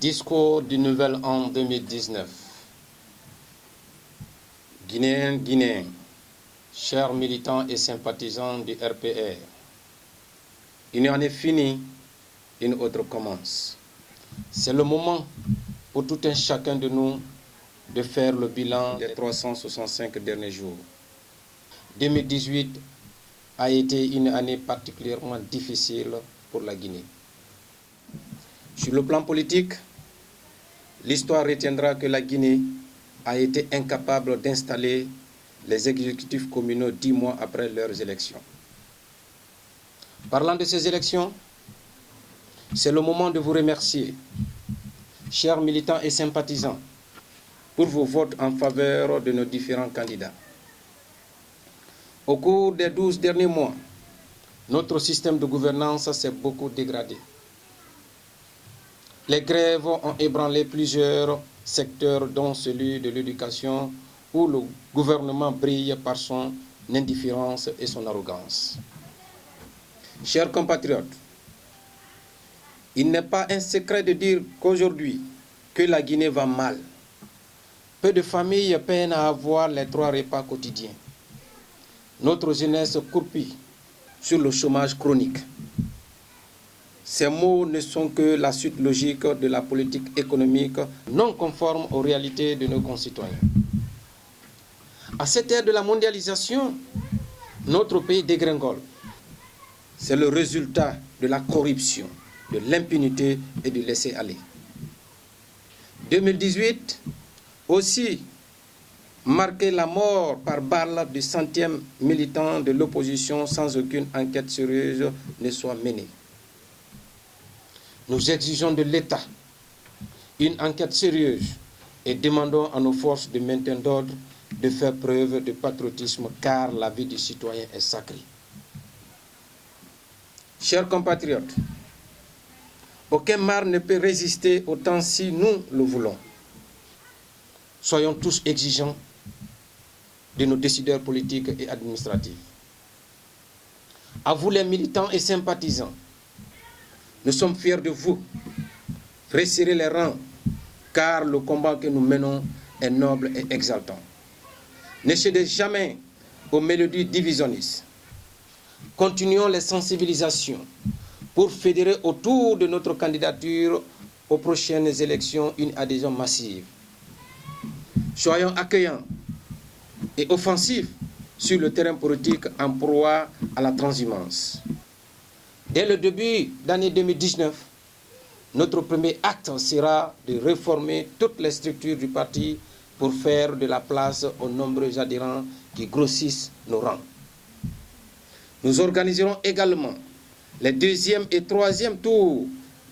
Discours du Nouvel An 2019. Guinéens, Guinéens, chers militants et sympathisants du RPR, une année finie, une autre commence. C'est le moment pour tout un chacun de nous de faire le bilan des 365 derniers jours. 2018 a été une année particulièrement difficile pour la Guinée. Sur le plan politique, l'histoire retiendra que la Guinée a été incapable d'installer les exécutifs communaux 10 mois après leurs élections. Parlant de ces élections, c'est le moment de vous remercier, chers militants et sympathisants, pour vos votes en faveur de nos différents candidats. Au cours des 12 derniers mois, notre système de gouvernance s'est beaucoup dégradé. Les grèves ont ébranlé plusieurs secteurs, dont celui de l'éducation, où le gouvernement brille par son indifférence et son arrogance. Chers compatriotes, il n'est pas un secret de dire qu'aujourd'hui, que la Guinée va mal. Peu de familles peinent à avoir les 3 repas quotidiens. Notre jeunesse croupit sur le chômage chronique. Ces mots ne sont que la suite logique de la politique économique non conforme aux réalités de nos concitoyens. À cette ère de la mondialisation, notre pays dégringole. C'est le résultat de la corruption, de l'impunité et du laisser-aller. 2018 aussi marqué la mort par balle du 100e militant de l'opposition sans aucune enquête sérieuse ne soit menée. Nous exigeons de l'État une enquête sérieuse et demandons à nos forces de maintien d'ordre de faire preuve de patriotisme car la vie du citoyen est sacrée. Chers compatriotes, aucun mal ne peut résister autant si nous le voulons. Soyons tous exigeants de nos décideurs politiques et administratifs. À vous les militants et sympathisants, nous sommes fiers de vous. Resserrez les rangs, car le combat que nous menons est noble et exaltant. Ne cédez jamais aux mélodies divisionnistes. Continuons les sensibilisations pour fédérer autour de notre candidature aux prochaines élections une adhésion massive. Soyons accueillants et offensifs sur le terrain politique en proie à la transhumance. Dès le début d'année 2019, notre premier acte sera de réformer toutes les structures du parti pour faire de la place aux nombreux adhérents qui grossissent nos rangs. Nous organiserons également les 2e et 3e tours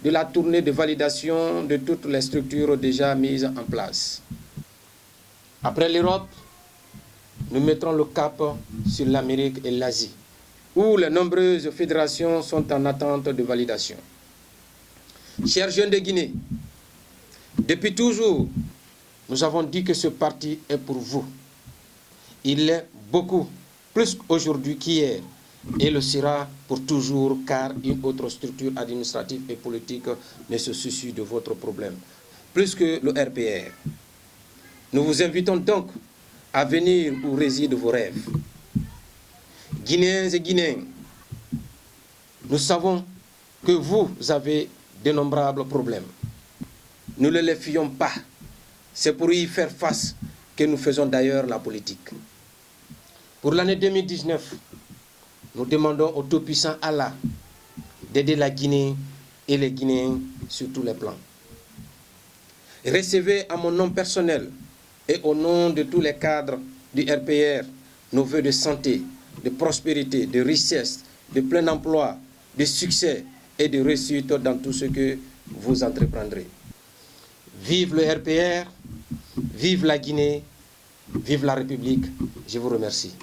de la tournée de validation de toutes les structures déjà mises en place. Après l'Europe, nous mettrons le cap sur l'Amérique et l'Asie, où les nombreuses fédérations sont en attente de validation. Chers jeunes de Guinée, depuis toujours, nous avons dit que ce parti est pour vous. Il l'est beaucoup plus aujourd'hui qu'hier et le sera pour toujours car une autre structure administrative et politique ne se soucie de votre problème, plus que le RPR. Nous vous invitons donc à venir où résident vos rêves. Guinéens et Guinéens, nous savons que vous avez d'innombrables problèmes. Nous ne les fuyons pas. C'est pour y faire face que nous faisons d'ailleurs la politique. Pour l'année 2019, nous demandons au Tout-Puissant Allah d'aider la Guinée et les Guinéens sur tous les plans. Recevez à mon nom personnel et au nom de tous les cadres du RPR nos vœux de santé, de prospérité, de richesse, de plein emploi, de succès et de réussite dans tout ce que vous entreprendrez. Vive le RPR, vive la Guinée, vive la République. Je vous remercie.